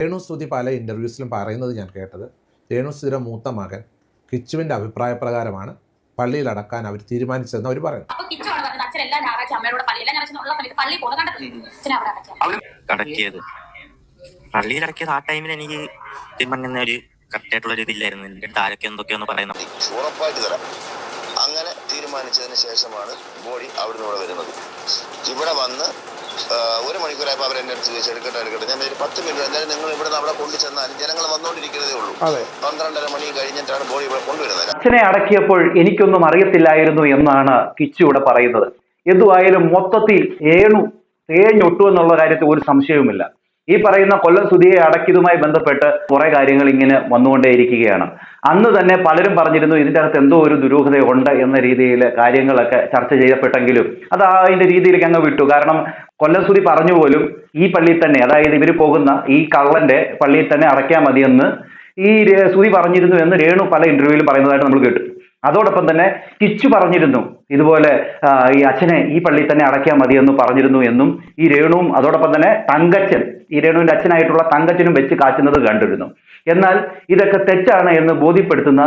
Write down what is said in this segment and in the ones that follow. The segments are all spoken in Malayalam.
രേണുസുതി പല ഇൻ്റർവ്യൂസിലും പറയുന്നത് ഞാൻ കേട്ടത്, രേണുസുതിയുടെ മൂത്ത മകൻ കിച്ചുവിൻ്റെ അഭിപ്രായപ്രകാരമാണ് പള്ളിയിൽ അടക്കാൻ അവർ തീരുമാനിച്ചതെന്ന് അവർ പറയുന്നു. പള്ളിയിൽ അടക്കിയത് ആ ടൈമിൽ എനിക്ക് ഒരു കറക്റ്റായിട്ടുള്ള ഒരു ഇതില്ലായിരുന്നു. എൻ്റെ താരൊക്കെ എന്തൊക്കെയാന്ന് പറയുന്നത് ഉറപ്പായിട്ട് തരാം. അങ്ങനെ തീരുമാനിച്ചതിന് ശേഷമാണ് ബോഡി അവിടുന്ന് ഇവിടെ വരുന്നത്. ഇവിടെ വന്ന് 1 മണിക്കൂറായപ്പോൾ അവർ എൻ്റെ അടുത്ത് ചോദിച്ചു എടുക്കട്ടെ. ഞാൻ ഒരു 10 മിനിറ്റ് എന്തായാലും നിങ്ങൾ ഇവിടെ അവിടെ കൊണ്ടുചെന്നാൽ ജനങ്ങൾ വന്നുകൊണ്ടിരിക്കുന്നതേ ഉള്ളൂ. 12:30 മണി കഴിഞ്ഞിട്ടാണ് ബോഡി ഇവിടെ കൊണ്ടുവരുന്നത്. അച്ഛനെ അടക്കിയപ്പോൾ എനിക്കൊന്നും അറിയത്തില്ലായിരുന്നു എന്നാണ് കിച്ചു ഇവിടെ പറയുന്നത്. എന്തുവായാലും മൊത്തത്തിൽ തേഞ്ഞൊട്ടു എന്നുള്ള കാര്യത്തിൽ ഒരു സംശയവുമില്ല. ഈ പറയുന്ന കൊല്ലം സുധിയെ അടക്കിയതുമായി ബന്ധപ്പെട്ട് കുറെ കാര്യങ്ങൾ ഇങ്ങനെ വന്നുകൊണ്ടേയിരിക്കുകയാണ്. അന്ന് തന്നെ പലരും പറഞ്ഞിരുന്നു ഇതിൻ്റെ അകത്ത് എന്തോ ഒരു ദുരൂഹതയുണ്ട് എന്ന രീതിയിൽ കാര്യങ്ങളൊക്കെ ചർച്ച ചെയ്യപ്പെട്ടെങ്കിലും അത് അതിന്റെ രീതിയിലേക്ക് അങ്ങ് വിട്ടു. കാരണം കൊല്ലം സുധി പറഞ്ഞു പോലും ഈ പള്ളിയിൽ തന്നെ, അതായത് ഇവർ പോകുന്ന ഈ കള്ളന്റെ പള്ളിയിൽ തന്നെ അടയ്ക്കാൻ മതിയെന്ന് ഈ സുധി പറഞ്ഞിരുന്നു എന്ന് രേണു പല ഇന്റർവ്യൂവിലും പറയുന്നതായിട്ട് നമ്മൾ കേട്ടു. അതോടൊപ്പം തന്നെ കിച്ചു പറഞ്ഞിരുന്നു ഇതുപോലെ ഈ അച്ഛനെ ഈ പള്ളിയിൽ തന്നെ അടയ്ക്കാൻ മതിയെന്ന് പറഞ്ഞിരുന്നു എന്നും ഈ രേണുവും അതോടൊപ്പം തന്നെ തങ്കച്ചൻ, ഈ രേണുവിന്റെ അച്ഛനായിട്ടുള്ള തങ്കച്ചനും വെച്ച് കാച്ചുന്നത് കണ്ടിരുന്നു. എന്നാൽ ഇതൊക്കെ തെറ്റാണ് എന്ന് ബോധ്യപ്പെടുത്തുന്ന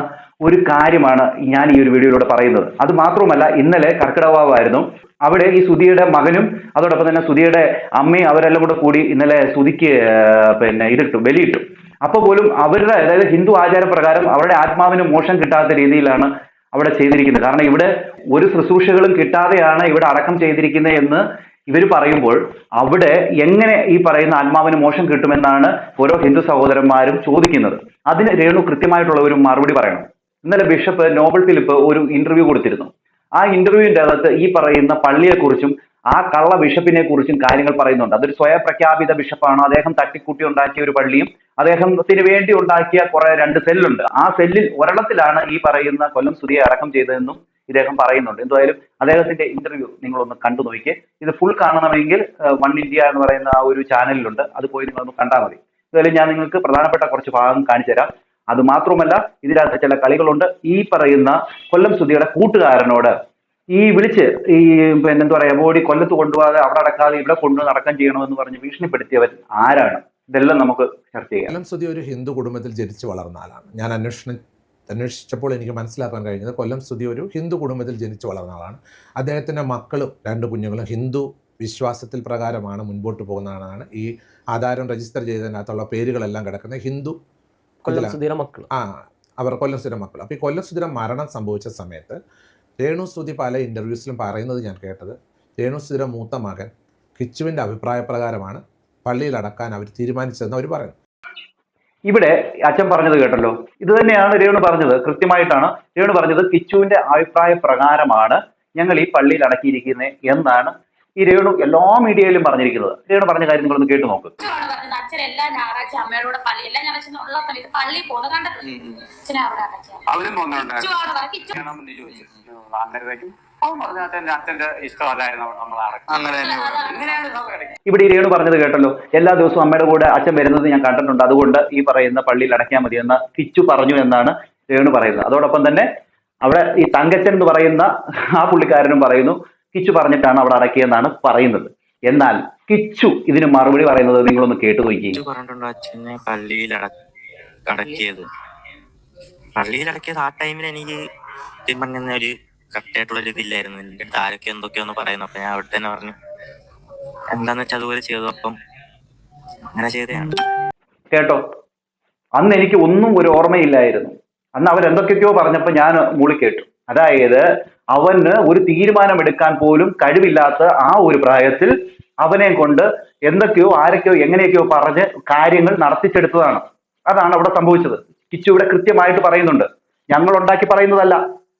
ഒരു കാര്യമാണ് ഞാൻ ഈ ഒരു വീഡിയോയിലൂടെ പറയുന്നത്. അത് മാത്രമല്ല, ഇന്നലെ കർക്കിടകവാവായിരുന്നു. അവിടെ ഈ സുധിയുടെ മകനും അതോടൊപ്പം തന്നെ സുധിയുടെ അമ്മയും അവരെല്ലാം കൂടി ഇന്നലെ സുധിക്ക് ബലിയിട്ടു. അപ്പോൾ പോലും അവരുടെ, അതായത് ഹിന്ദു ആചാരപ്രകാരം അവരുടെ ആത്മാവിന് മോക്ഷം കിട്ടാത്ത രീതിയിലാണ് അവിടെ ചെയ്തിരിക്കുന്നത്. കാരണം ഇവിടെ ഒരു ശുശ്രൂഷകളും കിട്ടാതെയാണ് ഇവിടെ അടക്കം ചെയ്തിരിക്കുന്നത് എന്ന് ഇവർ പറയുമ്പോൾ അവിടെ എങ്ങനെ ഈ പറയുന്ന ആത്മാവിന് മോക്ഷം കിട്ടുമെന്നാണ് ഓരോ ഹിന്ദു സഹോദരന്മാരും ചോദിക്കുന്നത്. അതിന് രേണു കൃത്യമായിട്ടുള്ള ഒരു മറുപടി പറയണം. ഇന്നലെ ബിഷപ്പ് നോബൽ ഫിലിപ്പ് ഒരു ഇന്റർവ്യൂ കൊടുത്തിരുന്നു. ആ ഇന്റർവ്യൂവിന്റെ അകത്ത് ഈ പറയുന്ന പള്ളിയെക്കുറിച്ചും ആ കള്ള ബിഷപ്പിനെ കുറിച്ചും കാര്യങ്ങൾ പറയുന്നുണ്ട്. അതൊരു സ്വയം പ്രഖ്യാപിത ബിഷപ്പാണ്. അദ്ദേഹം തട്ടിക്കൂട്ടി ഉണ്ടാക്കിയ ഒരു പള്ളിയും അദ്ദേഹത്തിന് വേണ്ടി ഉണ്ടാക്കിയ കുറെ 2 സെല്ലുണ്ട്. ആ സെല്ലിൽ ഒരെണ്ണത്തിലാണ് ഈ പറയുന്ന കൊല്ലം സുധിയെ അടക്കം ചെയ്തതെന്നും ഇദ്ദേഹം പറയുന്നുണ്ട്. എന്തായാലും അദ്ദേഹത്തിന്റെ ഇന്റർവ്യൂ നിങ്ങളൊന്ന് കണ്ടു നോക്കിയേ. ഇത് ഫുൾ കാണണമെങ്കിൽ വൺ ഇന്ത്യ എന്ന് പറയുന്ന ആ ഒരു ചാനലിലുണ്ട്, അത് പോയി നിങ്ങളൊന്ന് കണ്ടാൽ മതി. എന്തായാലും ഞാൻ നിങ്ങൾക്ക് പ്രധാനപ്പെട്ട കുറച്ച് ഭാഗം കാണിച്ചു തരാം. അത് മാത്രമല്ല, ഇതിനകത്ത് ചില കളികളുണ്ട്. ഈ പറയുന്ന കൊല്ലം സുധിയുടെ കൂട്ടുകാരനോട് ഈ വിളിച്ച് ഈ എന്താ പറയാ ബോഡി കൊല്ലത്ത് കൊണ്ടുപോകാതെ അവിടെ അടക്കാതെ ഇവിടെ കൊണ്ടുവന്ന് അടക്കം ചെയ്യണമെന്ന് പറഞ്ഞ് ഭീഷണിപ്പെടുത്തിയവൻ ആരാണ്? ഇതെല്ലാം നമുക്ക് ചർച്ച ചെയ്യാം. കൊല്ലം സുധി ഒരു ഹിന്ദു കുടുംബത്തിൽ ജനിച്ചു വളർന്ന ആളാണ്. ഞാൻ അന്വേഷിച്ചപ്പോൾ എനിക്ക് മനസ്സിലാക്കാൻ കഴിഞ്ഞത് കൊല്ലം സുധി ഒരു ഹിന്ദു കുടുംബത്തിൽ ജനിച്ചു വളർന്ന ആളാണ്. അദ്ദേഹത്തിൻ്റെ മക്കളും 2 കുഞ്ഞുങ്ങളും ഹിന്ദു വിശ്വാസത്തിൽ പ്രകാരമാണ് മുൻപോട്ട് പോകുന്നതാണ്. ഈ ആധാരം രജിസ്റ്റർ ചെയ്തതിനകത്തുള്ള പേരുകളെല്ലാം കിടക്കുന്നത് ഹിന്ദു കൊല്ലം സുധിയുടെ മക്കൾ. അവർ കൊല്ലം സുധിയുടെ മക്കൾ. അപ്പോൾ ഈ കൊല്ലം സുധിയുടെ മരണം സംഭവിച്ച സമയത്ത് രേണുസുതി പല ഇൻ്റർവ്യൂസിലും പറയുന്നത് ഞാൻ കേട്ടത്, രേണുസുതിയുടെ മൂത്ത മകൻ കിച്ചുവിൻ്റെ അഭിപ്രായപ്രകാരമാണ് പള്ളിയിൽ അടക്കാൻ അവർ തീരുമാനിച്ചതെന്ന് അവർ പറയുന്നു. ഇവിടെ അച്ഛൻ പറഞ്ഞത് കേട്ടല്ലോ, ഇത് തന്നെയാണ് രേണു പറഞ്ഞത്. കൃത്യമായിട്ടാണ് രേണു പറഞ്ഞത്. കിച്ചുവിന്റെ അഭിപ്രായ പ്രകാരമാണ് ഞങ്ങൾ ഈ പള്ളിയിൽ അടക്കിയിരിക്കുന്നത് എന്നാണ് ഈ രേണു എല്ലാ മീഡിയയിലും പറഞ്ഞിരിക്കുന്നത്. രേണു പറഞ്ഞ കാര്യം നിങ്ങളൊന്ന് കേട്ടു നോക്ക്. അച്ഛൻ എല്ലാ ഞായറാഴ്ച അമ്മയോടെ പള്ളി എല്ലാ ഞായറാഴ്ച ഉള്ള സമയത്ത് പള്ളിയിൽ പോകുന്ന കണ്ടിട്ടുണ്ട്. ഇവിടെ ഈ രേണു പറഞ്ഞത് കേട്ടല്ലോ, എല്ലാ ദിവസവും അമ്മയുടെ കൂടെ അച്ഛൻ വരുന്നത് ഞാൻ കണ്ടിട്ടുണ്ട്, അതുകൊണ്ട് ഈ പറയുന്ന പള്ളിയിൽ അടയ്ക്കാൻ മതി എന്ന് കിച്ചു പറഞ്ഞു എന്നാണ് രേണു പറയുന്നത്. അതോടൊപ്പം തന്നെ അവിടെ ഈ തങ്കച്ചൻ എന്ന് പറയുന്ന ആ പുള്ളിക്കാരനും പറയുന്നു കിച്ചു പറഞ്ഞിട്ടാണ് അവിടെ അടക്കിയെന്നാണ് പറയുന്നത്. എന്നാൽ കിച്ചു ഇതിന് മറുപടി പറയുന്നത് നിങ്ങളൊന്ന് കേട്ടു നോക്കി. പറഞ്ഞിട്ടുണ്ടോ അച്ഛനെ പള്ളിയിൽ അടക്കിയത് ആ ടൈമിൽ എനിക്ക് ഒരു കറക്റ്റായിട്ടുള്ള ഒരു ഇതില്ലായിരുന്നു. എൻ്റെ താരൊക്കെ എന്തൊക്കെയാന്ന് പറയുന്നു. അപ്പൊ ഞാൻ അവിടെ തന്നെ പറഞ്ഞു എന്താന്ന് വെച്ചാൽ അതുപോലെ ചെയ്തു. അപ്പം അങ്ങനെ ചെയ്തതാണ് കേട്ടോ. അന്ന് എനിക്ക് ഒന്നും ഒരു ഓർമ്മയില്ലായിരുന്നു. അന്ന് അവരെന്തൊക്കെയോ പറഞ്ഞപ്പോ ഞാൻ മൂളി കേട്ടു. അതായത് അവന് ഒരു തീരുമാനം എടുക്കാൻ പോലും കഴിവില്ലാത്ത ആ ഒരു പ്രായത്തിൽ അവനെ കൊണ്ട് എന്തൊക്കെയോ ആരൊക്കെയോ എങ്ങനെയൊക്കെയോ പറഞ്ഞ് കാര്യങ്ങൾ നടത്തിച്ചെടുത്തതാണ്. അതാണ് അവിടെ സംഭവിച്ചത്. കിച്ചു ഇവിടെ കൃത്യമായിട്ട് പറയുന്നുണ്ട്. ഞങ്ങൾ ഉണ്ടാക്കി പറയുന്നതല്ല,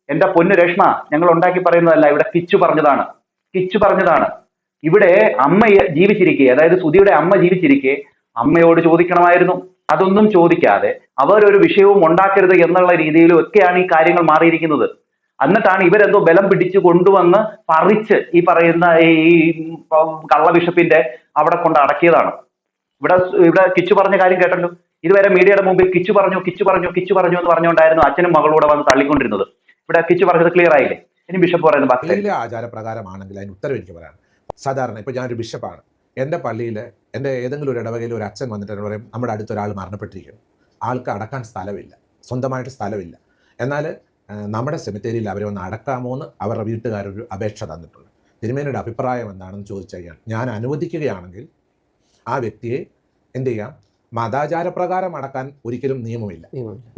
എന്റെ പൊന്നു രേഷ്മ, ഞങ്ങൾ ഉണ്ടാക്കി പറയുന്നതല്ല. ഇവിടെ കിച്ചു പറഞ്ഞതാണ്. ഇവിടെ അമ്മ ജീവിച്ചിരിക്കെ, അതായത് സുധിയുടെ അമ്മ ജീവിച്ചിരിക്കെ അമ്മയോട് ചോദിക്കണമായിരുന്നു. അതൊന്നും ചോദിക്കാതെ അവരൊരു വിഷയവും ഉണ്ടാക്കരുത് എന്നുള്ള രീതിയിലും ഒക്കെയാണ് ഈ കാര്യങ്ങൾ മാറിയിരിക്കുന്നത്. എന്നിട്ടാണ് ഇവരെന്തോ ബലം പിടിച്ചു കൊണ്ടുവന്ന് പറിച്ച് ഈ പറയുന്ന ഈ കള്ള ബിഷപ്പിന്റെ അവിടെ കൊണ്ട് അടക്കിയതാണ്. ഇവിടെ കിച്ചു പറഞ്ഞ കാര്യം കേട്ടല്ലോ. ഇതുവരെ മീഡിയയുടെ മുമ്പിൽ കിച്ചു പറഞ്ഞു എന്ന് പറഞ്ഞുകൊണ്ടായിരുന്നു അച്ഛനും മകളൂടെ വന്ന് തള്ളിക്കൊണ്ടിരുന്നത്. ഇവിടെ കിച്ചു പറഞ്ഞത് ക്ലിയർ ആയില്ലേ? ഇനി ബിഷപ്പ് പറയുന്നത് ആചാരപ്രകാരമാണെങ്കിൽ അതിന് ഉത്തരവ് എനിക്ക് പറയാം. സാധാരണ ഇപ്പോൾ ഞാനൊരു ബിഷപ്പാണ്, എൻ്റെ പള്ളിയിൽ എൻ്റെ ഏതെങ്കിലും ഒരു ഇടവകയിൽ ഒരു അച്ഛൻ വന്നിട്ട് എന്നോട് പറയും, നമ്മുടെ അടുത്തൊരാൾ മരണപ്പെട്ടിരിക്കുന്നു, ആൾക്ക് അടക്കാൻ സ്ഥലമില്ല, സ്വന്തമായിട്ട് സ്ഥലമില്ല, എന്നാൽ നമ്മുടെ സെമിത്തേരിയിൽ അവരെ ഒന്ന് അടക്കാമോ എന്ന് അവരുടെ വീട്ടുകാരൊരു അപേക്ഷ തന്നിട്ടുണ്ട്. തിരുമേനിയുടെ അഭിപ്രായം എന്താണെന്ന് ചോദിച്ചു കഴിഞ്ഞാൽ ഞാൻ അനുവദിക്കുകയാണെങ്കിൽ ആ വ്യക്തിയെ എന്ത് ചെയ്യാം, മതാചാരപ്രകാരം അടക്കാൻ ഒരിക്കലും നിയമമില്ല,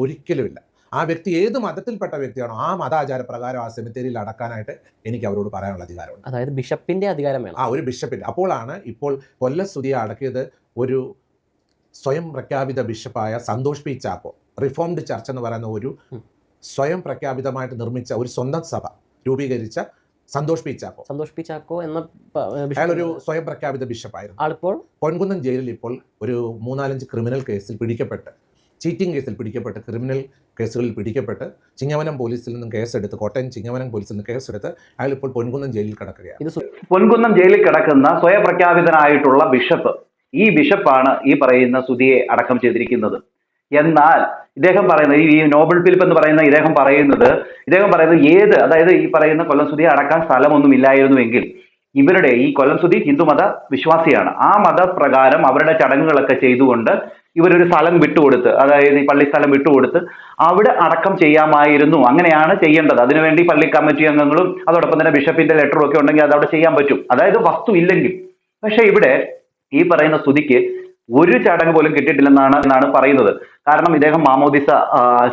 ഒരിക്കലുമില്ല. ആ വ്യക്തി ഏത് മതത്തിൽപ്പെട്ട വ്യക്തിയാണോ ആ മതാചാരപ്രകാരം ആ സെമിത്തേരിയിൽ അടക്കാനായിട്ട് എനിക്ക് അവരോട് പറയാനുള്ള അധികാരമുണ്ട്. അതായത് ബിഷപ്പിന്റെ അധികാരം വേണം. ഒരു ബിഷപ്പിൻ്റെ. അപ്പോഴാണ് ഇപ്പോൾ കൊല്ലം സ്തുതിയെ അടക്കിയത് ഒരു സ്വയം പ്രഖ്യാപിത ബിഷപ്പായ Santhosh P Chacko, reformed church എന്ന് പറയുന്ന ഒരു സ്വയം പ്രഖ്യാപിതമായിട്ട് നിർമ്മിച്ച ഒരു സ്വന്തം സഭ രൂപീകരിച്ച സന്തോഷ് പി ചാക്കോ എന്ന അയാളൊരു സ്വയം പ്രഖ്യാപിത ബിഷപ്പായിരുന്നു. ആളിപ്പോൾ പൊൻകുന്നം ജയിലിൽ ഇപ്പോൾ ഒരു 3-4 ക്രിമിനൽ കേസിൽ പിടിക്കപ്പെട്ട്, ചീറ്റിംഗ് കേസിൽ പിടിക്കപ്പെട്ട്, ക്രിമിനൽ കേസുകളിൽ പിടിക്കപ്പെട്ട് ചിങ്ങവനം പോലീസിൽ നിന്നും കേസെടുത്ത്, കോട്ടയം ചിങ്ങവനം പോലീസിൽ നിന്ന് കേസെടുത്ത് അയാൾ ഇപ്പോൾ പൊൻകുന്നം ജയിലിൽ കിടക്കുകയാണ്. പൊൻകുന്നം ജയിലിൽ കിടക്കുന്ന സ്വയം പ്രഖ്യാപിതനായിട്ടുള്ള ബിഷപ്പ്, ഈ ബിഷപ്പാണ് ഈ പറയുന്ന സ്തുതിയെ അടക്കം ചെയ്തിരിക്കുന്നത്. എന്നാൽ ഇദ്ദേഹം പറയുന്നത്, ഈ നോബൽ ഫിലിപ്പ് എന്ന് പറയുന്ന ഇദ്ദേഹം പറയുന്നത് അതായത് ഈ പറയുന്ന കൊല്ലം സ്തുതിയെ അടക്കാൻ സ്ഥലമൊന്നും ഇല്ലായിരുന്നുവെങ്കിൽ ഇവരുടെ ഈ കൊല്ലം സ്തുതി ഹിന്ദുമത വിശ്വാസിയാണ്, ആ മതപ്രകാരം അവരുടെ ചടങ്ങുകളൊക്കെ ചെയ്തുകൊണ്ട് ഇവരൊരു സ്ഥലം വിട്ടുകൊടുത്ത്, അതായത് ഈ പള്ളി സ്ഥലം വിട്ടുകൊടുത്ത് അവിടെ അടക്കം ചെയ്യാമായിരുന്നു. അങ്ങനെയാണ് ചെയ്യേണ്ടത്. അതിനുവേണ്ടി പള്ളി കമ്മിറ്റി അംഗങ്ങളും അതോടൊപ്പം തന്നെ ബിഷപ്പിന്റെ ലെറ്ററും ഒക്കെ ഉണ്ടെങ്കിൽ അത് അവിടെ ചെയ്യാൻ പറ്റും, അതായത് വസ്തു ഇല്ലെങ്കിൽ. പക്ഷെ ഇവിടെ ഈ പറയുന്ന സ്തുതിക്ക് ഒരു ചടങ്ങ് പോലും കിട്ടിയിട്ടില്ലെന്നാണ് പറയുന്നത്. കാരണം ഇദ്ദേഹം മാമോദിസ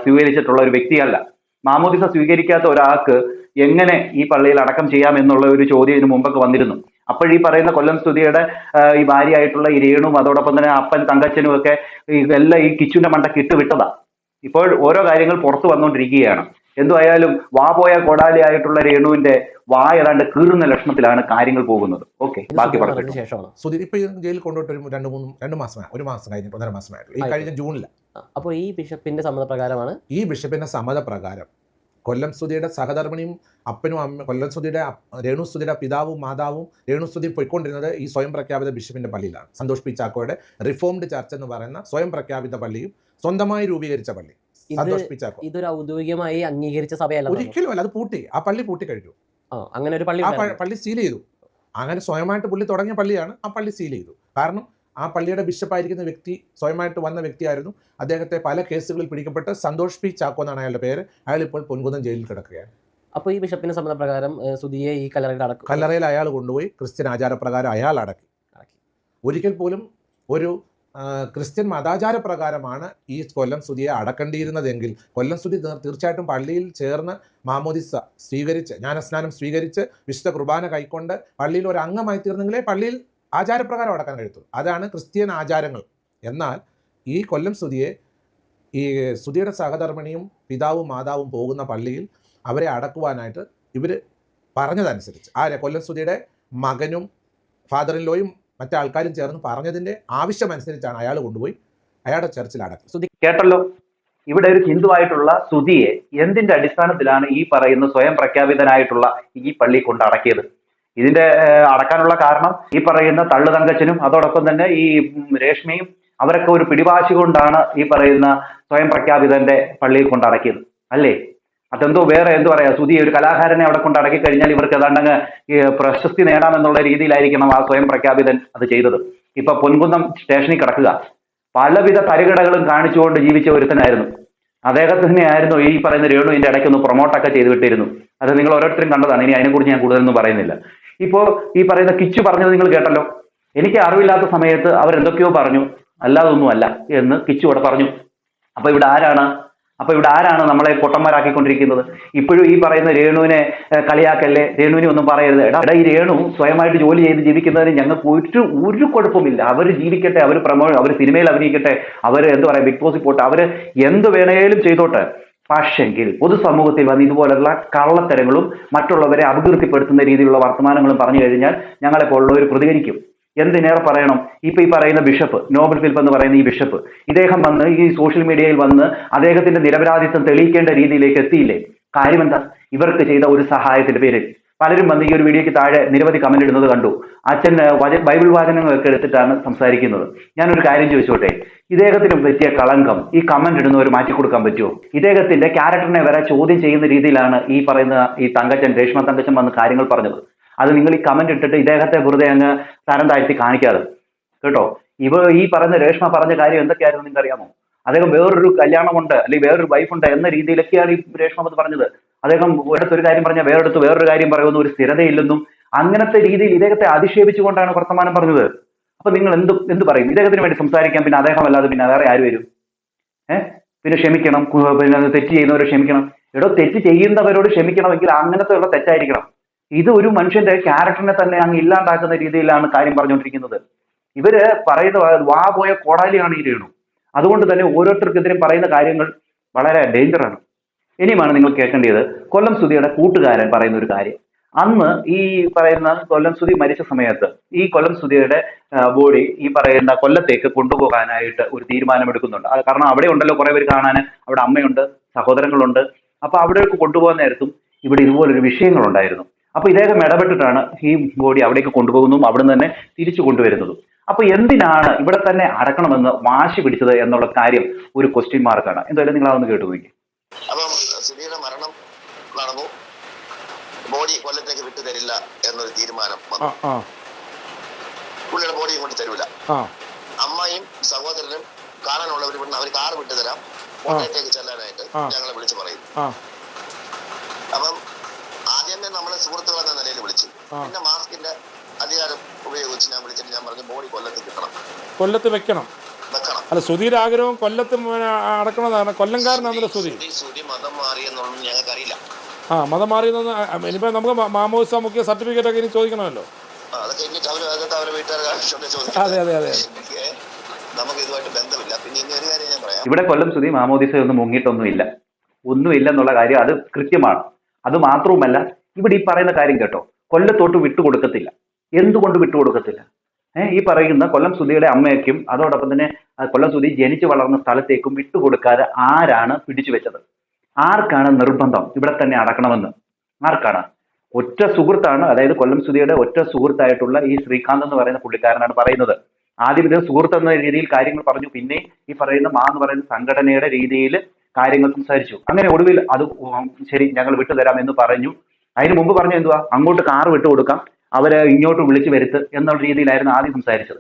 സ്വീകരിച്ചിട്ടുള്ള ഒരു വ്യക്തിയല്ല. മാമോദിസ സ്വീകരിക്കാത്ത ഒരാൾക്ക് എങ്ങനെ ഈ പള്ളിയിൽ അടക്കം ചെയ്യാം എന്നുള്ള ഒരു ചോദ്യം ഇതിനു മുമ്പൊക്കെ വന്നിരുന്നു. അപ്പോൾ ഈ പറയുന്ന കൊല്ലം സ്തുതിയുടെ ഈ ഭാര്യയായിട്ടുള്ള ഈ രേണുവും അതോടൊപ്പം തന്നെ അപ്പൻ തങ്കച്ചനും ഒക്കെ എല്ലാം ഈ കിച്ചുവിന്റെ മണ്ടയ്ക്ക് ഇട്ടുവിട്ടതാ. ഇപ്പോൾ ഓരോ കാര്യങ്ങൾ പുറത്തു വന്നുകൊണ്ടിരിക്കുകയാണ്. എന്തുമായാലും പോയ കൊടാലിയായിട്ടുള്ള രേണുവിന്റെ ഏതാണ്ട് കീറുന്ന ലക്ഷണത്തിലാണ് കാര്യങ്ങൾ പോകുന്നത്. ഓക്കെ, ബാക്കി പറഞ്ഞു ശേഷമാണ് സുധീർ ഇപ്പൊ ജയിലിൽ കൊണ്ടുപോയിട്ട് ഒരു മാസം കഴിഞ്ഞിട്ട് 1.5 മാസമായിട്ടുള്ളൂ, ഈ കഴിഞ്ഞ ജൂണിൽ. അപ്പോൾ ഈ ബിഷപ്പിന്റെ സമ്മതപ്രകാരമാണ്, ഈ ബിഷപ്പിന്റെ സമ്മതപ്രകാരം കൊല്ലം സ്തുതിയുടെ സഹധർമ്മിണിയും അപ്പനും കൊല്ലം സ്തുതിയുടെ രേണു സ്തുതിയുടെ പിതാവും മാതാവും രേണു സ്തുതി പോയിക്കൊണ്ടിരുന്നത് ഈ സ്വയം പ്രഖ്യാപിത ബിഷപ്പിന്റെ പള്ളിയിലാണ്. സന്തോഷ് പി ചാക്കോയുടെ റിഫോംഡ് ചർച്ച് എന്ന് പറയുന്ന സ്വയം പ്രഖ്യാപിത പള്ളിയും സ്വന്തമായി രൂപീകരിച്ച പള്ളി സന്തോഷ് പി ചാക്കോ. ഇതൊരു ഔദ്യോഗികമായി അംഗീകരിച്ച സഭയല്ല, ഒരിക്കലും അല്ല. അത് പൂട്ടി, ആ പള്ളി പൂട്ടി കഴിഞ്ഞു. അങ്ങനെ ഒരു പള്ളി സീൽ ചെയ്തു. അങ്ങനെ സ്വയമായിട്ട് പുള്ളി തുടങ്ങിയ പള്ളിയാണ്, ആ പള്ളി സീൽ ചെയ്തു. കാരണം ആ പള്ളിയുടെ ബിഷപ്പായിരിക്കുന്ന വ്യക്തി സ്വയമായിട്ട് വന്ന വ്യക്തിയായിരുന്നു. അദ്ദേഹത്തെ പല കേസുകളിൽ പിടിക്കപ്പെട്ട് സന്തോഷ് പി ചാക്കോ എന്നാണ് അയാളുടെ പേര്. അയാൾ ഇപ്പോൾ പൊൻകുന്നം ജയിലിൽ കിടക്കുകയാണ്. അപ്പോൾ ഈ ബിഷപ്പിന്റെ സമ്മതപ്രകാരം സുധിയെ ഈ കല്ലറയിൽ അയാൾ കൊണ്ടുപോയി ക്രിസ്ത്യൻ ആചാരപ്രകാരം അയാൾ അടക്കി. ഒരിക്കൽ പോലും ഒരു ക്രിസ്ത്യൻ മതാചാരപ്രകാരമാണ് ഈ കൊല്ലം സ്തുതിയെ അടക്കേണ്ടിയിരുന്നതെങ്കിൽ കൊല്ലം സ്തുതി തീർച്ചയായിട്ടും പള്ളിയിൽ ചേർന്ന് മാമോദിസ സ്വീകരിച്ച്, ജ്ഞാനസ്നാനം സ്വീകരിച്ച്, വിശുദ്ധ കുർബാന കൈക്കൊണ്ട് പള്ളിയിൽ ഒരു അംഗമായി തീർന്നെങ്കിലേ പള്ളിയിൽ ആചാരപ്രകാരം അടക്കാൻ കഴിയത്തുള്ളൂ. അതാണ് ക്രിസ്ത്യൻ ആചാരങ്ങൾ. എന്നാൽ ഈ കൊല്ലം സ്തുതിയെ ഈ സ്തുതിയുടെ സഹധർമ്മിണിയും പിതാവും മാതാവും പോകുന്ന പള്ളിയിൽ അവരെ അടക്കുവാനായിട്ട് ഇവർ പറഞ്ഞതനുസരിച്ച് കൊല്ലം സ്തുതിയുടെ മകനും ഫാദർ ഇൻ ലോയും മറ്റാൾക്കാരും ചേർന്ന് പറഞ്ഞതിൻ്റെ ആവശ്യമനുസരിച്ചാണ് അയാൾ കൊണ്ടുപോയി അയാളുടെ ചർച്ചിൽ അടക്കി. കേട്ടല്ലോ, ഇവിടെ ഒരു ഹിന്ദുവായിട്ടുള്ള സ്തുതിയെ എന്തിന്റെ അടിസ്ഥാനത്തിലാണ് ഈ പറയുന്ന സ്വയം പ്രഖ്യാപിതനായിട്ടുള്ള ഈ പള്ളി കൊണ്ട് അടക്കിയത്? ഇതിന്റെ അടക്കാനുള്ള കാരണം ഈ പറയുന്ന തള്ളുതങ്കച്ചനും അതോടൊപ്പം തന്നെ ഈ രേഷ്മയും അവരൊക്കെ ഒരു പിടിവാശി കൊണ്ടാണ് ഈ പറയുന്ന സ്വയം പ്രഖ്യാപിതന്റെ പള്ളിയിൽ കൊണ്ട് അടക്കിയത് അല്ലേ? അതെന്തോ വേറെ എന്ത് പറയാ, സ്തുതി ഒരു കലാകാരനെ അവിടെ കൊണ്ട് അടക്കി കഴിഞ്ഞാൽ ഇവർക്ക് ഏതാണ്ടങ്ങ് പ്രശസ്തി നേടാമെന്നുള്ള രീതിയിലായിരിക്കണം ആ സ്വയം പ്രഖ്യാപിതൻ അത് ചെയ്തത്. ഇപ്പൊ പൊൻകുന്നം സ്റ്റേഷനിൽ കിടക്കുക, പലവിധ തരികിടകളും കാണിച്ചുകൊണ്ട് ജീവിച്ച ഒരുത്തനായിരുന്നു. അദ്ദേഹത്തിനെ ആയിരുന്നു ഈ പറയുന്ന രേണുവിന്റെ ഇടയ്ക്ക് ഒന്ന് പ്രൊമോട്ടൊക്കെ ചെയ്ത് വിട്ടിരുന്നു. അത് നിങ്ങൾ ഓരോരുത്തരും കണ്ടതാണ്. ഇനി അതിനെക്കുറിച്ച് ഞാൻ കൂടുതലൊന്നും പറയുന്നില്ല. ഇപ്പോ ഈ പറയുന്ന കിച്ചു പറഞ്ഞത് നിങ്ങൾ കേട്ടല്ലോ. എനിക്ക് അറിവില്ലാത്ത സമയത്ത് അവരെന്തൊക്കെയോ പറഞ്ഞു, അല്ലാതൊന്നും അല്ല എന്ന് കിച്ചു അവിടെ പറഞ്ഞു. അപ്പൊ ഇവിടെ ആരാണ് നമ്മളെ പൊട്ടന്മാരാക്കിക്കൊണ്ടിരിക്കുന്നത്? ഇപ്പോഴും ഈ പറയുന്ന രേണുവിനെ കളിയാക്കല്ലേ, രേണുവിനെ ഒന്നും പറയരുത്. എടാ, ഈ രേണു സ്വയമായിട്ട് ജോലി ചെയ്ത് ജീവിക്കുന്നതിന് ഞങ്ങൾക്ക് ഒരു കുഴപ്പമില്ല. അവർ ജീവിക്കട്ടെ, അവർ സിനിമയിൽ അഭിനയിക്കട്ടെ, അവർ എന്താ പറയാ ബിഗ് ബോസിൽ പോട്ടെ, അവർ എന്ത് വേണേലും ചെയ്തോട്ടെ. പക്ഷെങ്കിൽ പൊതുസമൂഹത്തിൽ വന്ന് ഇതുപോലുള്ള കള്ളത്തരങ്ങളും മറ്റുള്ളവരെ അപകീർത്തിപ്പെടുത്തുന്ന രീതിയിലുള്ള വർത്തമാനങ്ങളും പറഞ്ഞു കഴിഞ്ഞാൽ ഞങ്ങളെ പോലുള്ളവർ പ്രതികരിക്കും. എന്തിനേറെ പറയണം, ഇപ്പൊ ഈ പറയുന്ന ബിഷപ്പ്, നോബൽ ഫിലിപ്പ് എന്ന് പറയുന്ന ഈ ബിഷപ്പ്, ഇദ്ദേഹം വന്ന് ഈ സോഷ്യൽ മീഡിയയിൽ വന്ന് അദ്ദേഹത്തിന്റെ നിരപരാധിത്വം തെളിയിക്കേണ്ട രീതിയിലേക്ക് എത്തിയില്ലേ? കാര്യം എന്താ? ഇവർക്ക് ചെയ്ത ഒരു സഹായത്തിന്റെ പേരിൽ പലരും വന്ന് ഈ ഒരു വീഡിയോയ്ക്ക് താഴെ നിരവധി കമന്റ് ഇടുന്നത് കണ്ടു. അച്ഛൻ ബൈബിൾ വാചനങ്ങളൊക്കെ എടുത്തിട്ടാണ് സംസാരിക്കുന്നത്. ഞാനൊരു കാര്യം ചോദിച്ചോട്ടെ, ഇദ്ദേഹത്തിന് പറ്റിയ കളങ്കം ഈ കമന്റ് ഇടുന്നവർ മാറ്റി കൊടുക്കാൻ പറ്റുമോ? ഇദ്ദേഹത്തിന്റെ ക്യാരക്ടറിനെ വരെ ചോദ്യം ചെയ്യുന്ന രീതിയിലാണ് ഈ പറയുന്ന ഈ രേഷ്മ തങ്കച്ചൻ വന്ന് കാര്യങ്ങൾ പറഞ്ഞത്. അത് നിങ്ങൾ ഈ കമന്റ് ഇട്ടിട്ട് ഇദ്ദേഹത്തെ വെറുതെ അങ്ങ് തരം താഴ്ത്തി കാണിക്കാതെ കേട്ടോ. ഈ പറയുന്ന രേഷ്മ പറഞ്ഞ കാര്യം എന്തൊക്കെയായിരുന്നു നിങ്ങൾക്ക് അറിയാമോ? അദ്ദേഹം വേറൊരു കല്യാണമുണ്ട് അല്ലെങ്കിൽ വേറൊരു വൈഫുണ്ട് എന്ന രീതിയിലൊക്കെയാണ് ഈ രേഷ്മ അത് പറഞ്ഞത്. അദ്ദേഹം ഒരിടത്തൊരു കാര്യം പറഞ്ഞാൽ വേറൊരു കാര്യം പറയുന്ന ഒരു സ്ഥിരതയില്ലെന്നും അങ്ങനത്തെ രീതിയിൽ ഇദ്ദേഹത്തെ അധിക്ഷേപിച്ചുകൊണ്ടാണ് വർത്തമാനം പറഞ്ഞത്. അപ്പൊ നിങ്ങൾ എന്ത് പറയും? ഇദ്ദേഹത്തിന് വേണ്ടി സംസാരിക്കാൻ പിന്നെ അദ്ദേഹം അല്ലാതെ പിന്നെ വേറെ ആര് വരും? പിന്നെ ക്ഷമിക്കണം, പിന്നെ തെറ്റ് ചെയ്യുന്നവരെ ക്ഷമിക്കണം. തെറ്റ് ചെയ്യുന്നവരോട് ക്ഷമിക്കണമെങ്കിൽ അങ്ങനത്തെ ഉള്ള തെറ്റായിരിക്കണം. ഇത് ഒരു മനുഷ്യന്റെ ക്യാരക്ടറിനെ തന്നെ അങ്ങ് ഇല്ലാണ്ടാക്കുന്ന രീതിയിലാണ് കാര്യം പറഞ്ഞുകൊണ്ടിരിക്കുന്നത്. ഇവര് പറയുന്ന വാ പോയ കോടാലിയാണ് ഈ രേണു. അതുകൊണ്ട് തന്നെ ഓരോരുത്തർക്കെതിരെ പറയുന്ന കാര്യങ്ങൾ വളരെ ഡേഞ്ചറാണ്. ഇനിയുമാണ് നിങ്ങൾ കേൾക്കേണ്ടത് കൊല്ലം സുധിയുടെ കൂട്ടുകാരൻ പറയുന്ന ഒരു കാര്യം. അന്ന് ഈ പറയുന്ന കൊല്ലം സുധി മരിച്ച സമയത്ത് ഈ കൊല്ലം സുധിയുടെ ബോഡി ഈ പറയുന്ന കൊല്ലത്തേക്ക് കൊണ്ടുപോകാനായിട്ട് ഒരു തീരുമാനമെടുക്കുന്നുണ്ട്. കാരണം അവിടെ ഉണ്ടല്ലോ കുറെ പേര് കാണാൻ, അവിടെ അമ്മയുണ്ട്, സഹോദരങ്ങളുണ്ട്. അപ്പൊ അവിടേക്ക് കൊണ്ടുപോകാൻ നേരത്തും ഇവിടെ ഇതുപോലൊരു വിഷയങ്ങളുണ്ടായിരുന്നു. അപ്പൊ ഇദ്ദേഹം ഇടപെട്ടിട്ടാണ് ഈ ബോഡി അവിടേക്ക് കൊണ്ടുപോകുന്നതും അവിടെ നിന്ന് തന്നെ തിരിച്ചു കൊണ്ടുവരുന്നതും. അപ്പൊ എന്തിനാണ് ഇവിടെ തന്നെ അടക്കണമെന്ന് വാശി പിടിച്ചത് എന്നുള്ള കാര്യം ഒരു ക്വസ്റ്റ്യൻ മാർക്കാണ്. എന്തായാലും നിങ്ങൾ അതൊന്ന് കേട്ടു നോക്കി. അപ്പം സുധിയുടെ മരണം നടന്നു, ബോഡി കൊല്ലത്തേക്ക് വിട്ടു തരില്ല എന്നൊരു തീരുമാനം വന്നു. പുള്ളിയുടെ ബോഡി ഇങ്ങോട്ട് തരൂല. അമ്മയും സഹോദരനും കാണാനുള്ളവർ അവർ കാർ വിട്ടു തരാം, കോട്ടയത്തേക്ക് ചെല്ലാനായിട്ട് ഞങ്ങളെ വിളിച്ചു പറയും. അപ്പം ആദ്യമേ നമ്മളെ സുഹൃത്തുക്കൾ എന്ന നിലയിൽ വിളിച്ചു. പിന്നെ മാസ്കിന്റെ അധികാരം ഉപയോഗിച്ച് ഞാൻ വിളിച്ചിട്ട് ഞാൻ പറഞ്ഞു ബോഡി കൊല്ലത്ത് കിട്ടണം, കൊല്ലത്ത് വെക്കണം. അല്ല, സുധിയുടെ ആഗ്രഹം കൊല്ലത്ത് അടക്കണമെന്നാണ്. കൊല്ലംകാരനാണല്ലോ സുധി. സുധി മതം മാറിയെന്നൊന്നും ഞങ്ങൾക്ക് അറിയില്ല. മതം മാറിയെന്ന് ഇനിയിപ്പോ നമുക്ക് മാമോദിസ മുഖ്യ സർട്ടിഫിക്കറ്റ് ഒക്കെ ഇനി ചോദിക്കണമല്ലോ. അതെ അതെ അതെ, നമുക്ക് ഇതുമായിട്ട് ബന്ധമില്ല. പിന്നെ ഇനി ഒരു കാര്യം ഞാൻ പറയാം, ഇവിടെ കൊല്ലം സുധി മാമോദിസ ഒന്നും മുങ്ങിയിട്ടൊന്നുമില്ല, ഒന്നുമില്ലെന്നുള്ള കാര്യം അത് കൃത്യമാണ്. അത് മാത്രവുമല്ല, ഇവിടെ ഈ പറയുന്ന കാര്യം കേട്ടോ, കൊല്ലത്തോട്ട് വിട്ടുകൊടുക്കത്തില്ല. എന്തുകൊണ്ട് വിട്ടുകൊടുക്കത്തില്ല? ഈ പറയുന്ന കൊല്ലം സുധിയുടെ അമ്മയ്ക്കും അതോടൊപ്പം തന്നെ കൊല്ലം സുധി ജനിച്ചു വളർന്ന സ്ഥലത്തേക്കും വിട്ടുകൊടുക്കാതെ ആരാണ് പിടിച്ചു വെച്ചത്? ആർക്കാണ് നിർബന്ധം ഇവിടെ തന്നെ അടക്കണമെന്ന്? ആർക്കാണ്? ഒറ്റ സുഹൃത്താണ്, അതായത് കൊല്ലം സുധിയുടെ ഒറ്റ സുഹൃത്തായിട്ടുള്ള ഈ ശ്രീകാന്ത് എന്ന് പറയുന്ന പുള്ളിക്കാരനാണ് പറയുന്നത്. ആദ്യം ഇത് സുഹൃത്ത് എന്ന രീതിയിൽ കാര്യങ്ങൾ പറഞ്ഞു, പിന്നെ ഈ പറയുന്ന എന്ന് പറയുന്ന സംഘടനയുടെ രീതിയിൽ കാര്യങ്ങൾ സംസാരിച്ചു. അങ്ങനെ ഒടുവിൽ അത് ശരി ഞങ്ങൾ വിട്ടുതരാം എന്ന് പറഞ്ഞു. അതിന് മുമ്പ് പറഞ്ഞ എന്തുവാ, അങ്ങോട്ട് കാർ വിട്ടുകൊടുക്കാം, അവരെ ഇങ്ങോട്ട് വിളിച്ചു വരുത്ത് എന്നുള്ള രീതിയിലായിരുന്നു ആദ്യം സംസാരിച്ചത്.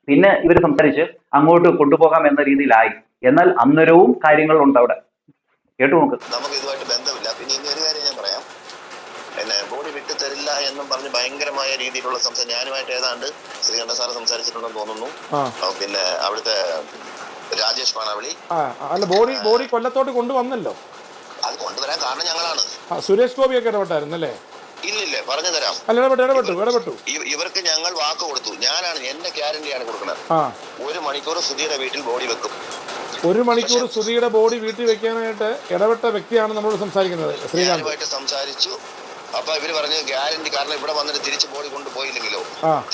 പിന്നെ ഇവർ സംസാരിച്ച് അങ്ങോട്ട് കൊണ്ടുപോകാം എന്ന രീതിയിലായി. എന്നാൽ അന്നേരവും കാര്യങ്ങളുണ്ട് അവിടെ. കേട്ടു നോക്ക്. നമുക്ക് ഇതുമായിട്ട് ബന്ധമില്ല. പിന്നെ ഇനി ഒരു കാര്യം ഞാൻ പറയാം, പിന്നെ ബോഡി വിട്ടു തരില്ല എന്നും പറഞ്ഞ് ഭയങ്കരമായ രീതിയിലുള്ള സംസാരം ഞാനുമായിട്ട് ഏതാണ്ട് ശ്രീകണ്ഠ സാറ് സംസാരിച്ചിട്ടുണ്ടെന്ന് തോന്നുന്നു. പിന്നെ അവിടുത്തെ രാജേഷ് പാണാവളി അല്ല, ബോഡി കൊല്ലത്തോട്ട് കൊണ്ടുവന്നല്ലോ. അത് കൊണ്ടുവരാൻ കാരണം ഞങ്ങളാണ്. സുരേഷ് ഗോപിയൊക്കെ ഇടപെട്ടായിരുന്നല്ലേ? ഇല്ലില്ല, പറഞ്ഞു തരാം. ഇടപെട്ടു. ഇവർക്ക് ഞങ്ങൾ വാക്ക് കൊടുത്തു. ഞാനാണ്, എന്റെ ഗ്യാരണ്ടിയാണ് കൊടുക്കുന്നത്. 1 മണിക്കൂർ സുധിയുടെ വീട്ടിൽ ബോഡി വെക്കും. 1 മണിക്കൂർ സുധിയുടെ ബോഡി വീട്ടിൽ വെക്കാനായിട്ട് ഇടപെട്ട വ്യക്തിയാണ് നമ്മളോട് സംസാരിക്കുന്നത്. ശ്രീകാന്തുമായിട്ട് സംസാരിച്ചു. അപ്പൊ ഇവര് പറഞ്ഞു ഗ്യാരണ്ടി, കാരണം ഇവിടെ വന്നിട്ട് തിരിച്ച് ബോഡി കൊണ്ടുപോയില്ലെങ്കിലോ,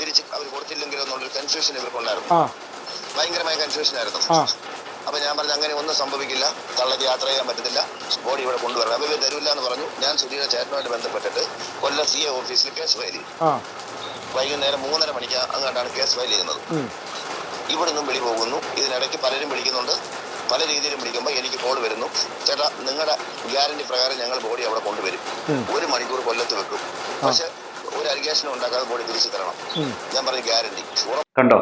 തിരിച്ച് അവർ കൊടുത്തില്ലെങ്കിലോ എന്നുള്ളൊരു കൺഫ്യൂഷൻ ഇവർക്കുണ്ടായിരുന്നു. ഭയങ്കരമായ കൺഫ്യൂഷൻ ആയിരുന്നു. അപ്പൊ ഞാൻ പറഞ്ഞു അങ്ങനെ ഒന്നും സംഭവിക്കില്ല, തള്ളക്ക് യാത്ര ചെയ്യാൻ പറ്റത്തില്ല, ബോഡി ഇവിടെ കൊണ്ടുവരണം. അപ്പൊ ഇവർ തരൂല്ല എന്ന് പറഞ്ഞു. ഞാൻ സുധിയുടെ ചേട്ടനുമായിട്ട് ബന്ധപ്പെട്ടിട്ട് കൊല്ലം CA ഓഫീസിൽ കേസ് ഫയൽ ചെയ്തു. വൈകുന്നേരം 3:30 മണിക്ക് അങ്ങോട്ടാണ് കേസ് ഫയൽ ചെയ്യുന്നത്. ഇവിടെ നിന്നും വിളി പോകുന്നു. ഇതിനിടയ്ക്ക് പലരും വിളിക്കുന്നുണ്ട്. പല രീതിയിലും വിളിക്കുമ്പോൾ എനിക്ക് കോൾ വരുന്നു, ചേട്ടാ നിങ്ങളുടെ ഗ്യാരണ്ടി പ്രകാരം ഞങ്ങൾ ബോഡി അവിടെ കൊണ്ടുവരും, 1 മണിക്കൂർ കൊല്ലത്ത് വെക്കും, പക്ഷെ ഒരു അലിഗേഷനും ഉണ്ടാക്കാതെ ബോഡി തിരിച്ചു തരണം. ഞാൻ പറഞ്ഞു ഗ്യാരണ്ടി. കണ്ടോ,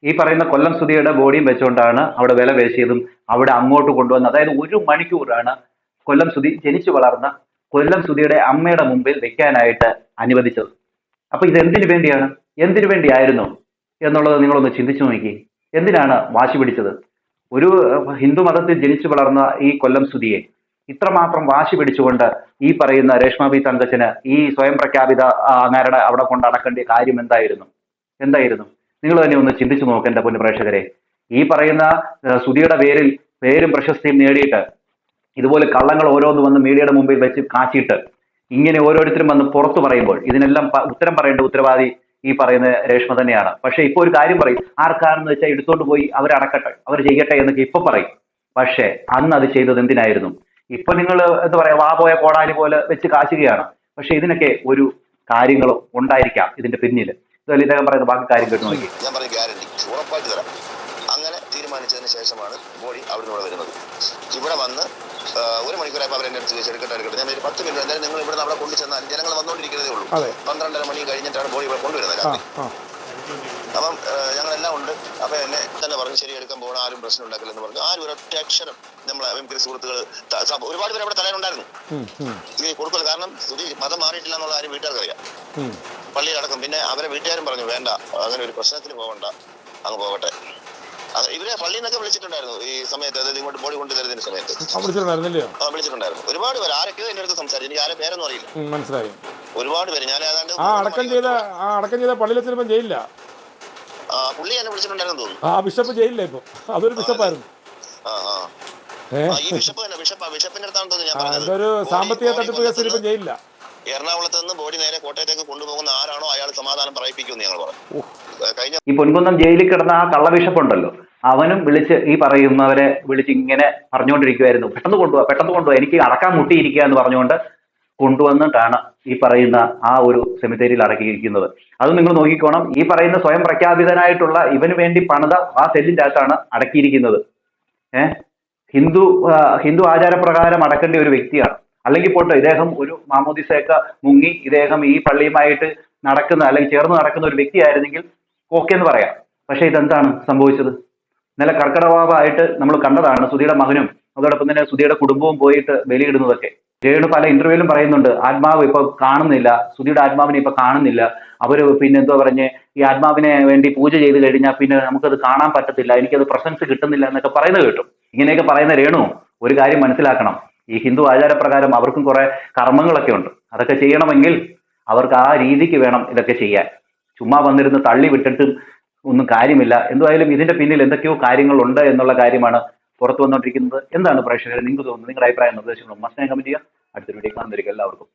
ഈ പറയുന്ന കൊല്ലം സുധിയുടെ ബോഡിയും വെച്ചുകൊണ്ടാണ് അവിടെ വില പേശിയതും അവിടെ അങ്ങോട്ട് കൊണ്ടുവന്ന്. അതായത് 1 മണിക്കൂറാണ് കൊല്ലം സുധി ജനിച്ചു വളർന്ന കൊല്ലം സുധിയുടെ അമ്മയുടെ മുമ്പിൽ വെക്കാനായിട്ട് അനുവദിച്ചത്. അപ്പൊ ഇത് എന്തിനു വേണ്ടിയാണ്, എന്തിനു വേണ്ടിയായിരുന്നു എന്നുള്ളത് നിങ്ങളൊന്ന് ചിന്തിച്ചു നോക്കി. എന്തിനാണ് വാശി പിടിച്ചത്? ഒരു ഹിന്ദു മതത്തിൽ ജനിച്ചു വളർന്ന ഈ കൊല്ലം സുധിയെ ഇത്രമാത്രം വാശി പിടിച്ചുകൊണ്ട് ഈ പറയുന്ന രേഷ്മ ബി തങ്കച്ചന് ഈ സ്വയം പ്രഖ്യാപിത അങ്ങാരുടെ അവിടെ കൊണ്ട് അടക്കേണ്ട കാര്യം എന്തായിരുന്നു? നിങ്ങൾ തന്നെ ഒന്ന് ചിന്തിച്ചു നോക്ക് എന്റെ പൊന്നു പ്രേക്ഷകരെ. ഈ പറയുന്ന സുധിയുടെ പേരും പ്രശസ്തിയും നേടിയിട്ട് ഇതുപോലെ കള്ളങ്ങൾ ഓരോന്ന് വന്ന് മീഡിയയുടെ മുമ്പിൽ വെച്ച് കാച്ചിട്ട് ഇങ്ങനെ ഓരോരുത്തരും വന്ന് പുറത്തു പറയുമ്പോൾ ഇതിനെല്ലാം ഉത്തരം പറയേണ്ട ഉത്തരവാദി ഈ പറയുന്ന രേഷ്മ തന്നെയാണ്. പക്ഷെ ഇപ്പൊ ഒരു കാര്യം പറയും, ആർക്കാണെന്ന് വെച്ചാൽ എടുത്തോണ്ട് പോയി അവരടക്കട്ടെ, അവർ ചെയ്യട്ടെ എന്നൊക്കെ ഇപ്പൊ പറയും. പക്ഷെ അന്ന് അത് ചെയ്തത് എന്തിനായിരുന്നു? ഇപ്പൊ നിങ്ങൾ എന്താ പറയാ, വാ പോയ കോടാലി പോലെ വെച്ച് കാശുകയാണ്. പക്ഷെ ഇതിനൊക്കെ ഒരു കാര്യങ്ങളും ഉണ്ടായിരിക്കാം ഇതിന്റെ പിന്നിൽ. ഇദ്ദേഹം പറയുന്ന ബാക്കി കാര്യം കേട്ട് നോക്കി. ഞാൻ പറയും ഗ്യാരണ്ടി ഉറപ്പായിട്ട് തരാം. അങ്ങനെ തീരുമാനിച്ചതിന് തീരുമാനിച്ചതിന് ശേഷമാണ് ബോഡി അവിടുന്ന് ഇവിടെ വരുന്നത്. ഇവിടെ വന്ന് 1 മണിക്കൂറായപ്പോൾ അവർ എൻ്റെ അടുത്ത് ചോദിച്ചു എടുക്കട്ടെ. ഞാൻ ഒരു 10 മിനിറ്റ് എന്തായാലും നിങ്ങൾ ഇവിടെ അവിടെ കൊണ്ടുചെന്നാൽ ജനങ്ങൾ വന്നുകൊണ്ടിരിക്കുന്നതേ ഉള്ളൂ. 12:30 മണി കഴിഞ്ഞിട്ടാണ് ബോഡി ഇവിടെ കൊണ്ടുവരുന്നത് രാത്രി. അപ്പം ഞങ്ങളെല്ലാം ഉണ്ട്. അപ്പം എന്നെ തന്നെ പറഞ്ഞു ശരി എടുക്കാൻ പോകണം, ആരും പ്രശ്നം ഉണ്ടാക്കില്ലെന്ന് പറഞ്ഞു. ആരും ഒരൊറ്റ അക്ഷരം നമ്മളെ എംപി സുഹൃത്തുക്കൾ ഒരുപാട് പേര് അവിടെ തലയിലുണ്ടായിരുന്നു ഈ കൊടുക്കല്. കാരണം സ്തുതി മതം മാറിയിട്ടില്ല എന്നുള്ള കാര്യം വീട്ടുകാർക്ക് അറിയാം, പള്ളിയിലടക്കം. പിന്നെ അവരെ വീട്ടുകാരും പറഞ്ഞു വേണ്ട, അങ്ങനെ ഒരു പ്രശ്നത്തിന് പോകണ്ട, അങ്ങ് പോകട്ടെ. ഇവരെ പള്ളിയിൽ നിന്നൊക്കെ വിളിച്ചിട്ടുണ്ടായിരുന്നു ഈ സമയത്ത്, അതായത് ഇങ്ങോട്ട് ബോഡി കൊണ്ടുതരുന്നതിന്റെ സമയത്ത് വിളിച്ചിട്ടുണ്ടായിരുന്നു. ഒരുപാട് പേര്, ആരൊക്കെയോ എന്റെ അടുത്ത് സംസാരിച്ചു. എനിക്ക് ആരെ പേരൊന്നും അറിയില്ല. മനസ്സിലായി. ഒരുപാട് പേര്. ഞാൻ ഏതാണ്ട് അടക്കം ചെയ്ത പള്ളിയിലെത്തിയപ്പോൾ ജയിലില്ല പുള്ളി എന്നെ വിളിച്ചിട്ടുണ്ടായിരുന്നു തോന്നുന്നു. ബിഷപ്പ് ജയിലില്ല ഇപ്പൊ, അതൊരു ബിഷപ്പായിരുന്നു. ഈ ബിഷപ്പിന്റെ അടുത്താണ് തോന്നുന്നു ഞാൻ പറഞ്ഞത്. ഒരു സാമ്പത്തിക തട്ടിപ്പ് കേസിൽ ഇപ്പൊ ജയിലില്ല. എറണാകുളത്ത് നിന്ന് ബോഡി നേരെ കോട്ടയത്തേക്ക് കൊണ്ടുപോകുന്ന ആരാണോ അയാൾ സമാധാനം പറയിപ്പിക്കുമെന്ന് ഞങ്ങൾ പറഞ്ഞു. കഴിഞ്ഞ ഈ പൊൻകുന്നം ജയിലിൽ കിടന്ന ആ കള്ള ബിഷപ്പുണ്ടല്ലോ, അവനും വിളിച്ച് ഈ പറയുന്നവരെ വിളിച്ച് ഇങ്ങനെ പറഞ്ഞുകൊണ്ടിരിക്കുവായിരുന്നു, പെട്ടെന്ന് കൊണ്ടുപോവാ, എനിക്ക് അടക്കാൻ മുട്ടിയിരിക്കുക എന്ന് പറഞ്ഞുകൊണ്ട് കൊണ്ടുവന്നിട്ടാണ് ഈ പറയുന്ന ആ ഒരു സെമിത്തേരിയിൽ അടക്കിയിരിക്കുന്നത്. അത് നിങ്ങൾ നോക്കിക്കോണം. ഈ പറയുന്ന സ്വയം പ്രഖ്യാപിതനായിട്ടുള്ള ഇവന് വേണ്ടി പണിത ആ സെല്ലിൻ്റെ അകത്താണ് അടക്കിയിരിക്കുന്നത്. ഹിന്ദു ആചാരപ്രകാരം അടക്കേണ്ട ഒരു വ്യക്തിയാണ്. അല്ലെങ്കിൽ പോട്ടെ, ഇദ്ദേഹം ഒരു മാമോദിസയൊക്കെ മുങ്ങി ഇദ്ദേഹം ഈ പള്ളിയുമായിട്ട് നടക്കുന്ന അല്ലെങ്കിൽ ചേർന്ന് നടക്കുന്ന ഒരു വ്യക്തിയായിരുന്നെങ്കിൽ ഓക്കെ എന്ന് പറയാം. പക്ഷെ ഇതെന്താണ് സംഭവിച്ചത്? ഇന്നലെ കർക്കിടകവാവായിട്ട് നമ്മൾ കണ്ടതാണ് സുധിയുടെ മകനും അതോടൊപ്പം തന്നെ സുധിയുടെ കുടുംബവും പോയിട്ട് ബലിയിടുന്നതൊക്കെ. രേണു പല ഇന്റർവ്യൂവിലും പറയുന്നുണ്ട്, ആത്മാവ് ഇപ്പൊ കാണുന്നില്ല, സുധിയുടെ ആത്മാവിനെ ഇപ്പൊ കാണുന്നില്ല. അവര് പിന്നെ എന്തോ പറഞ്ഞ് ഈ ആത്മാവിനെ വേണ്ടി പൂജ ചെയ്ത് കഴിഞ്ഞാൽ പിന്നെ നമുക്കത് കാണാൻ പറ്റത്തില്ല, എനിക്കത് പ്രസൻസ് കിട്ടുന്നില്ല എന്നൊക്കെ പറയുന്നത് കേട്ടു. ഇങ്ങനെയൊക്കെ പറയുന്ന രേണു ഒരു കാര്യം മനസ്സിലാക്കണം, ഈ ഹിന്ദു ആചാരപ്രകാരം അവർക്കും കുറെ കർമ്മങ്ങളൊക്കെ ഉണ്ട്. അതൊക്കെ ചെയ്യണമെങ്കിൽ അവർക്ക് ആ രീതിക്ക് വേണം ഇതൊക്കെ ചെയ്യാൻ. ചുമ്മാ വന്നിരുന്ന് തള്ളി വിട്ടിട്ട് ഒന്നും കാര്യമില്ല. എന്തായാലും ഇതിന്റെ പിന്നിൽ എന്തൊക്കെയോ കാര്യങ്ങളുണ്ട് എന്നുള്ള കാര്യമാണ് പുറത്തു വന്നുകൊണ്ടിരിക്കുന്നത്. എന്താണ് പ്രേക്ഷകർ നിങ്ങൾക്ക് തോന്നുന്നത്? നിങ്ങളുടെ അഭിപ്രായം നിർദ്ദേശങ്ങളും മസ്റ്റായി കമന്റ് ചെയ്യുക. അടുത്തൊരു വീഡിയോ കാണുന്നവർക്ക് എല്ലാവർക്കും